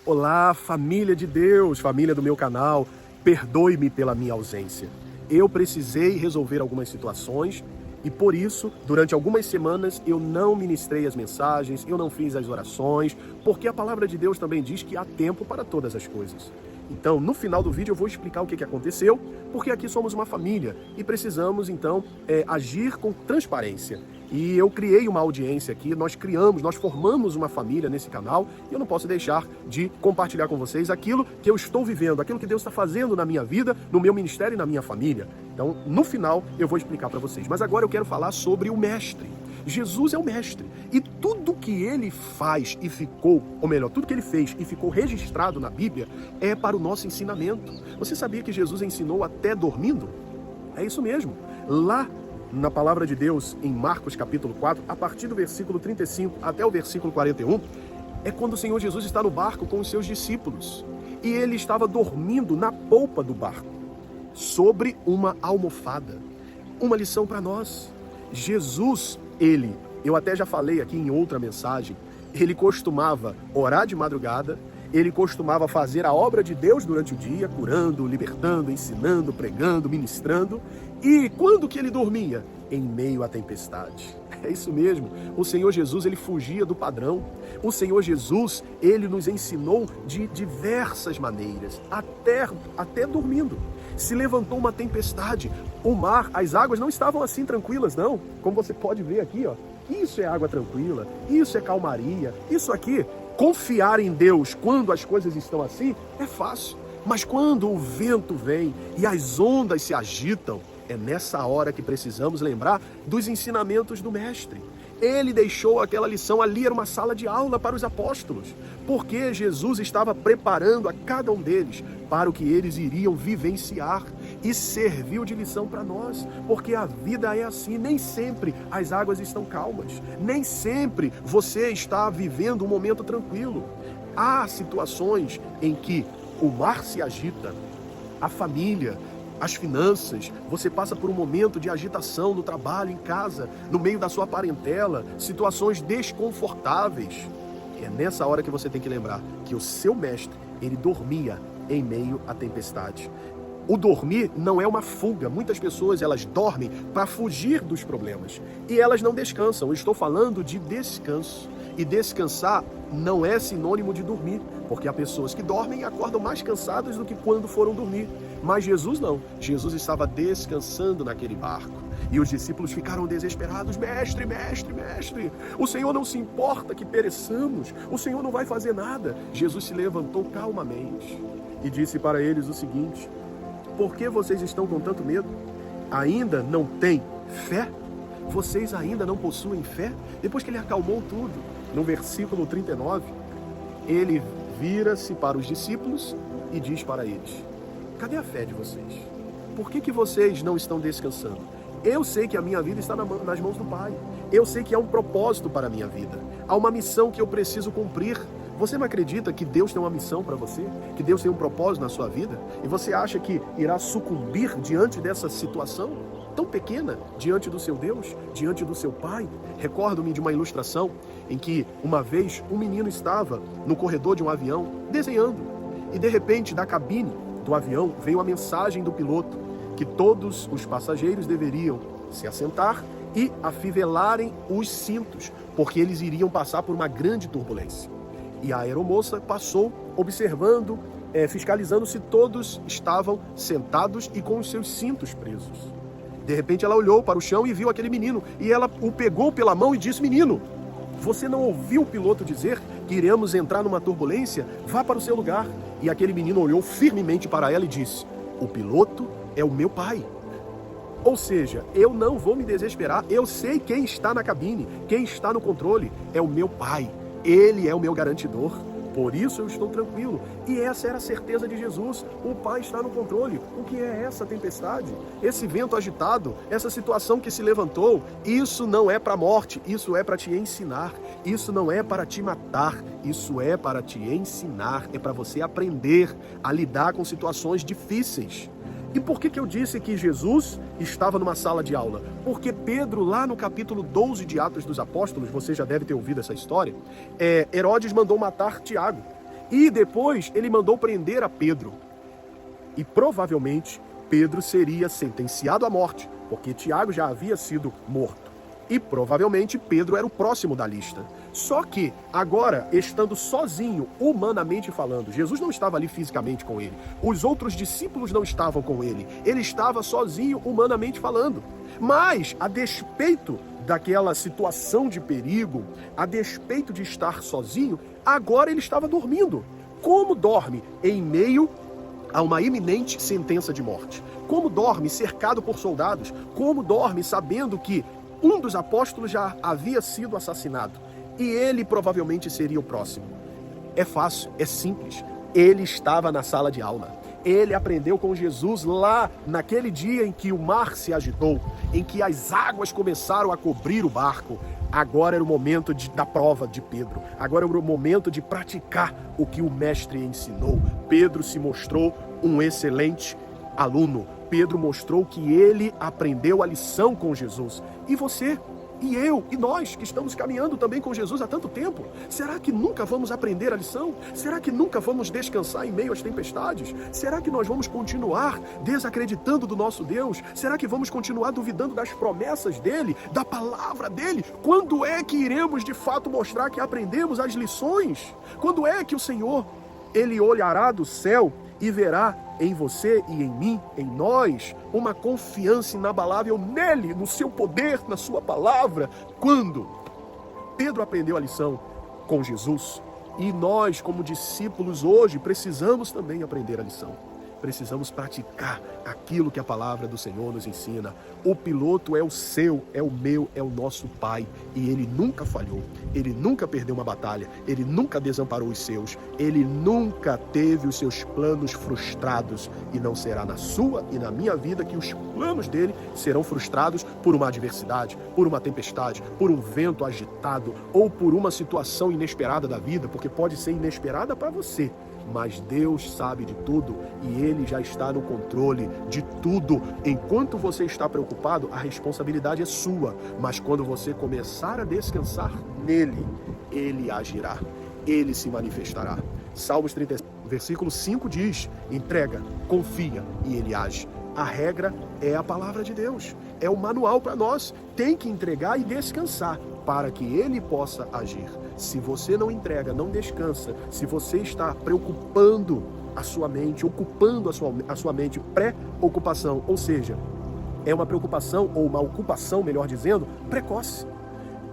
Olá, família de Deus, família do meu canal, perdoe-me pela minha ausência. Eu precisei resolver algumas situações e por isso, durante algumas semanas, eu não ministrei as mensagens, eu não fiz as orações, porque a palavra de Deus também diz que há tempo para todas as coisas. Então, no final do vídeo eu vou explicar o que aconteceu, porque aqui somos uma família e precisamos, então, agir com transparência. E eu criei uma audiência aqui, nós formamos uma família nesse canal e eu não posso deixar de compartilhar com vocês aquilo que eu estou vivendo, aquilo que Deus está fazendo na minha vida, no meu ministério e na minha família. Então, no final, eu vou explicar para vocês. Mas agora eu quero falar sobre o Mestre. Jesus é o Mestre. E tudo que ele faz e ficou, ou melhor, tudo que ele fez e ficou registrado na Bíblia é para o nosso ensinamento. Você sabia que Jesus ensinou até dormindo? É isso mesmo. Lá na palavra de Deus, em Marcos capítulo 4, a partir do versículo 35 até o versículo 41, é quando o Senhor Jesus está no barco com os seus discípulos. E ele estava dormindo na polpa do barco, sobre uma almofada. Uma lição para nós. Jesus, eu até já falei aqui em outra mensagem, ele costumava orar de madrugada, ele costumava fazer a obra de Deus durante o dia, curando, libertando, ensinando, pregando, ministrando. E quando que ele dormia? Em meio à tempestade. É isso mesmo. O Senhor Jesus, ele fugia do padrão. O Senhor Jesus, ele nos ensinou de diversas maneiras, até dormindo. Se levantou uma tempestade, o mar, as águas não estavam assim tranquilas, não. Como você pode ver aqui, ó. Isso é água tranquila, isso é calmaria, isso aqui. Confiar em Deus quando as coisas estão assim é fácil. Mas quando o vento vem e as ondas se agitam, é nessa hora que precisamos lembrar dos ensinamentos do Mestre. Ele deixou aquela lição ali, era uma sala de aula para os apóstolos, porque Jesus estava preparando a cada um deles para o que eles iriam vivenciar e serviu de lição para nós, porque a vida é assim, nem sempre as águas estão calmas, nem sempre você está vivendo um momento tranquilo. Há situações em que o mar se agita, a família, as finanças, você passa por um momento de agitação no trabalho, em casa, no meio da sua parentela, situações desconfortáveis. E é nessa hora que você tem que lembrar que o seu mestre, ele dormia em meio à tempestade. O dormir não é uma fuga. Muitas pessoas, elas dormem para fugir dos problemas. E elas não descansam. Eu estou falando de descanso. E descansar não é sinônimo de dormir, porque há pessoas que dormem e acordam mais cansadas do que quando foram dormir. Mas Jesus não. Jesus estava descansando naquele barco. E os discípulos ficaram desesperados. Mestre, mestre, mestre, o Senhor não se importa que pereçamos. O Senhor não vai fazer nada. Jesus se levantou calmamente e disse para eles o seguinte: por que vocês estão com tanto medo? Ainda não têm fé? Vocês ainda não possuem fé? Depois que ele acalmou tudo, no versículo 39, ele vira-se para os discípulos e diz para eles: cadê a fé de vocês? Por que vocês não estão descansando? Eu sei que a minha vida está nas mãos do Pai. Eu sei que há um propósito para a minha vida. Há uma missão que eu preciso cumprir. Você não acredita que Deus tem uma missão para você? Que Deus tem um propósito na sua vida? E você acha que irá sucumbir diante dessa situação tão pequena, diante do seu Deus, diante do seu Pai? Recordo-me de uma ilustração em que uma vez um menino estava no corredor de um avião desenhando e de repente da cabine do avião veio a mensagem do piloto que todos os passageiros deveriam se assentar e afivelarem os cintos, porque eles iriam passar por uma grande turbulência. E a aeromoça passou observando, fiscalizando se todos estavam sentados e com os seus cintos presos. De repente ela olhou para o chão e viu aquele menino, e ela o pegou pela mão e disse: menino, você não ouviu o piloto dizer que iremos entrar numa turbulência? Vá para o seu lugar. E aquele menino olhou firmemente para ela e disse: o piloto é o meu pai. Ou seja, eu não vou me desesperar, eu sei quem está na cabine, quem está no controle, é o meu pai. Ele é o meu garantidor, por isso eu estou tranquilo. E essa era a certeza de Jesus, o Pai está no controle. O que é essa tempestade? Esse vento agitado, essa situação que se levantou, isso não é para a morte, isso é para te ensinar. Isso não é para te matar, isso é para te ensinar, é para você aprender a lidar com situações difíceis. E por que eu disse que Jesus estava numa sala de aula? Porque Pedro, lá no capítulo 12 de Atos dos Apóstolos, você já deve ter ouvido essa história, Herodes mandou matar Tiago. E depois ele mandou prender a Pedro. E provavelmente Pedro seria sentenciado à morte, porque Tiago já havia sido morto. E provavelmente Pedro era o próximo da lista. Só que, agora, estando sozinho, humanamente falando, Jesus não estava ali fisicamente com ele. Os outros discípulos não estavam com ele. Ele estava sozinho, humanamente falando. Mas, a despeito daquela situação de perigo, a despeito de estar sozinho, agora ele estava dormindo. Como dorme? Em meio a uma iminente sentença de morte. Como dorme cercado por soldados? Como dorme sabendo que um dos apóstolos já havia sido assassinado e ele provavelmente seria o próximo? É fácil, é simples. Ele estava na sala de aula. Ele aprendeu com Jesus lá naquele dia em que o mar se agitou, em que as águas começaram a cobrir o barco. Agora era o momento da prova de Pedro. Agora era o momento de praticar o que o mestre ensinou. Pedro se mostrou um excelente aluno. Pedro mostrou que ele aprendeu a lição com Jesus. E você, e eu, e nós que estamos caminhando também com Jesus há tanto tempo, será que nunca vamos aprender a lição? Será que nunca vamos descansar em meio às tempestades? Será que nós vamos continuar desacreditando do nosso Deus? Será que vamos continuar duvidando das promessas dele, da palavra dele? Quando é que iremos de fato mostrar que aprendemos as lições? Quando é que o Senhor, ele olhará do céu e verá em você e em mim, em nós, uma confiança inabalável nele, no seu poder, na sua palavra? Quando Pedro aprendeu a lição com Jesus, e nós, como discípulos hoje, precisamos também aprender a lição. Precisamos praticar aquilo que a palavra do Senhor nos ensina. O piloto é o seu, é o meu, é o nosso Pai. E ele nunca falhou, ele nunca perdeu uma batalha, ele nunca desamparou os seus, ele nunca teve os seus planos frustrados. E não será na sua e na minha vida que os planos dele serão frustrados por uma adversidade, por uma tempestade, por um vento agitado ou por uma situação inesperada da vida, porque pode ser inesperada para você. Mas Deus sabe de tudo e Ele já está no controle de tudo. Enquanto você está preocupado, a responsabilidade é sua. Mas quando você começar a descansar nele, Ele agirá, Ele se manifestará. Salmos 35, versículo 5 diz: entrega, confia e Ele age. A regra é a palavra de Deus, é o manual para nós. Tem que entregar e descansar para que Ele possa agir. Se você não entrega, não descansa, se você está preocupando a sua mente, ocupando a sua mente, pré-ocupação, ou seja, é uma preocupação ou uma ocupação, melhor dizendo, precoce.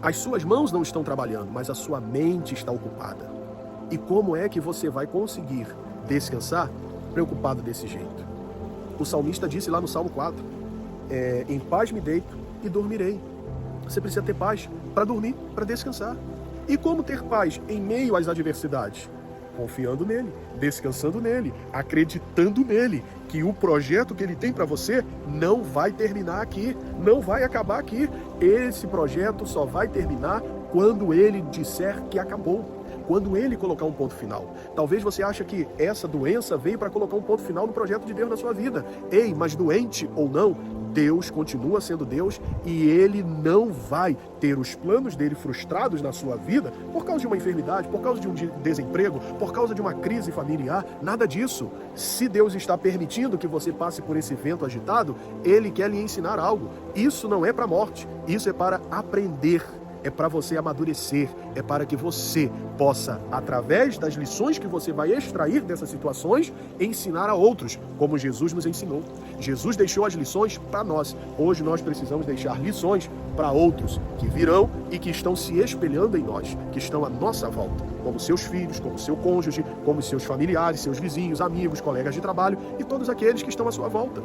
As suas mãos não estão trabalhando, mas a sua mente está ocupada. E como é que você vai conseguir descansar preocupado desse jeito? O salmista disse lá no Salmo 4, em paz me deito e dormirei. Você precisa ter paz para dormir, para descansar. E como ter paz em meio às adversidades? Confiando nele, descansando nele, acreditando nele, que o projeto que ele tem para você não vai terminar aqui, não vai acabar aqui. Esse projeto só vai terminar quando ele disser que acabou, quando ele colocar um ponto final. Talvez você ache que essa doença veio para colocar um ponto final no projeto de Deus na sua vida. Ei, mas doente ou não, Deus continua sendo Deus e Ele não vai ter os planos dele frustrados na sua vida por causa de uma enfermidade, por causa de um desemprego, por causa de uma crise familiar, nada disso. Se Deus está permitindo que você passe por esse vento agitado, Ele quer lhe ensinar algo. Isso não é para a morte, isso é para aprender. É para você amadurecer, é para que você possa, através das lições que você vai extrair dessas situações, ensinar a outros, como Jesus nos ensinou. Jesus deixou as lições para nós. Hoje nós precisamos deixar lições para outros que virão e que estão se espelhando em nós, que estão à nossa volta, como seus filhos, como seu cônjuge, como seus familiares, seus vizinhos, amigos, colegas de trabalho e todos aqueles que estão à sua volta.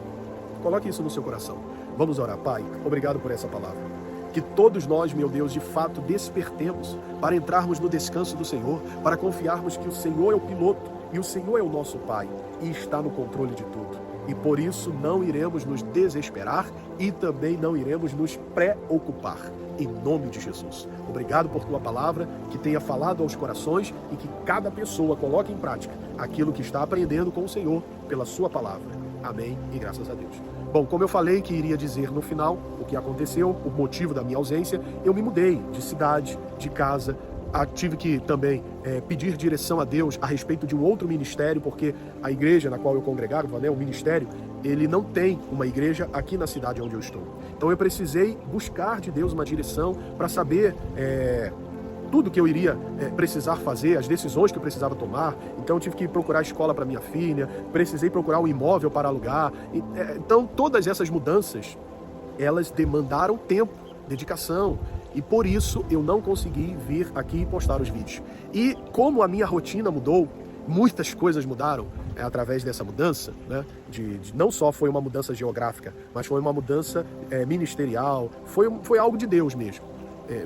Coloque isso no seu coração. Vamos orar. Pai, obrigado por essa palavra. Que todos nós, meu Deus, de fato despertemos para entrarmos no descanso do Senhor, para confiarmos que o Senhor é o piloto e o Senhor é o nosso Pai e está no controle de tudo. E por isso não iremos nos desesperar e também não iremos nos preocupar. Em nome de Jesus. Obrigado por tua palavra, que tenha falado aos corações e que cada pessoa coloque em prática aquilo que está aprendendo com o Senhor pela sua palavra. Amém e graças a Deus. Bom, como eu falei que iria dizer no final o que aconteceu, o motivo da minha ausência, eu me mudei de cidade, de casa, tive que também pedir direção a Deus a respeito de um outro ministério, porque a igreja na qual eu congregava, né, o ministério, ele não tem uma igreja aqui na cidade onde eu estou. Então eu precisei buscar de Deus uma direção para saber tudo que eu iria precisar fazer, as decisões que eu precisava tomar. Então eu tive que procurar escola para minha filha, precisei procurar um imóvel para alugar. Então todas essas mudanças, elas demandaram tempo, dedicação, e por isso eu não consegui vir aqui e postar os vídeos. E como a minha rotina mudou, muitas coisas mudaram através dessa mudança, né? Não só foi uma mudança geográfica, mas foi uma mudança ministerial, foi algo de Deus mesmo.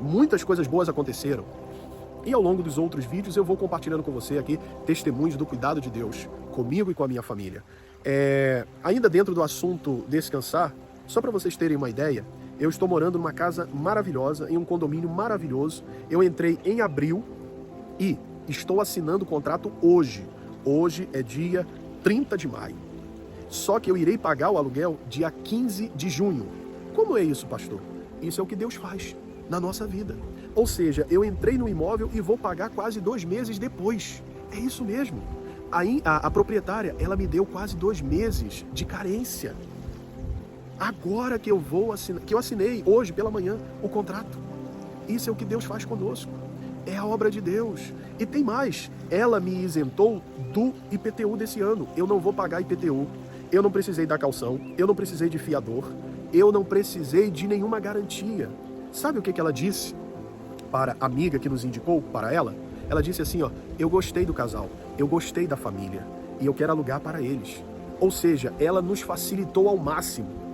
Muitas coisas boas aconteceram. E ao longo dos outros vídeos eu vou compartilhando com você aqui testemunhos do cuidado de Deus comigo e com a minha família. Ainda dentro do assunto descansar, só para vocês terem uma ideia, eu estou morando numa casa maravilhosa, em um condomínio maravilhoso. Eu entrei em abril e estou assinando o contrato hoje. Hoje é dia 30 de maio. Só que eu irei pagar o aluguel dia 15 de junho. Como é isso, pastor? Isso é o que Deus faz na nossa vida. Ou seja, eu entrei no imóvel e vou pagar quase 2 meses depois. É isso mesmo. Aí a proprietária, ela me deu quase 2 meses de carência. Agora que eu assinei hoje pela manhã o contrato. Isso é o que Deus faz conosco. É a obra de Deus. E tem mais, ela me isentou do IPTU desse ano. Eu não vou pagar IPTU, eu não precisei da calção, eu não precisei de fiador, eu não precisei de nenhuma garantia. Sabe o que ela disse para a amiga que nos indicou para ela? Ela disse assim, eu gostei do casal, eu gostei da família e eu quero alugar para eles. Ou seja, ela nos facilitou ao máximo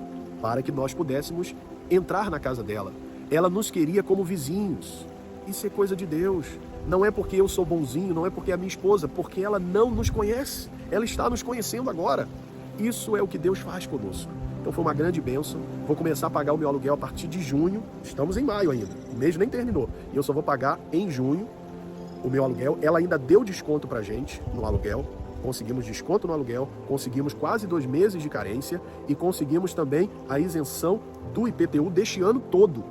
para que nós pudéssemos entrar na casa dela. Ela nos queria como vizinhos. Isso é coisa de Deus. Não é porque eu sou bonzinho, não é porque é a minha esposa, porque ela não nos conhece. Ela está nos conhecendo agora. Isso é o que Deus faz conosco. Então foi uma grande bênção. Vou começar a pagar o meu aluguel a partir de junho. Estamos em maio ainda. O mês nem terminou. E eu só vou pagar em junho o meu aluguel. Ela ainda deu desconto pra gente no aluguel. Conseguimos desconto no aluguel, conseguimos quase 2 meses de carência e conseguimos também a isenção do IPTU deste ano todo.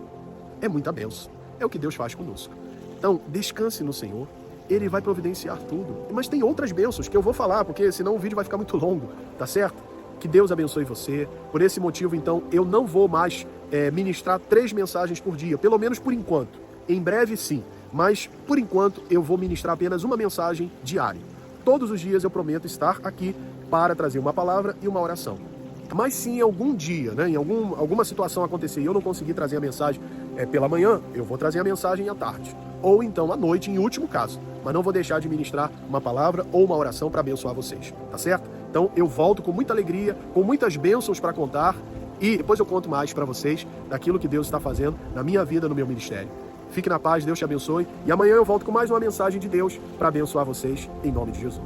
É muita bênção. É o que Deus faz conosco. Então, descanse no Senhor. Ele vai providenciar tudo. Mas tem outras bênçãos que eu vou falar, porque senão o vídeo vai ficar muito longo, tá certo? Que Deus abençoe você. Por esse motivo, então, eu não vou mais ministrar 3 mensagens por dia, pelo menos por enquanto. Em breve, sim. Mas, por enquanto, eu vou ministrar apenas uma mensagem diária. Todos os dias eu prometo estar aqui para trazer uma palavra e uma oração. Mas se em algum dia, né, em alguma situação acontecer e eu não conseguir trazer a mensagem pela manhã, eu vou trazer a mensagem à tarde. Ou então à noite, em último caso. Mas não vou deixar de ministrar uma palavra ou uma oração para abençoar vocês, tá certo? Então eu volto com muita alegria, com muitas bênçãos para contar e depois eu conto mais para vocês daquilo que Deus está fazendo na minha vida, no meu ministério. Fique na paz, Deus te abençoe. E amanhã eu volto com mais uma mensagem de Deus para abençoar vocês, em nome de Jesus.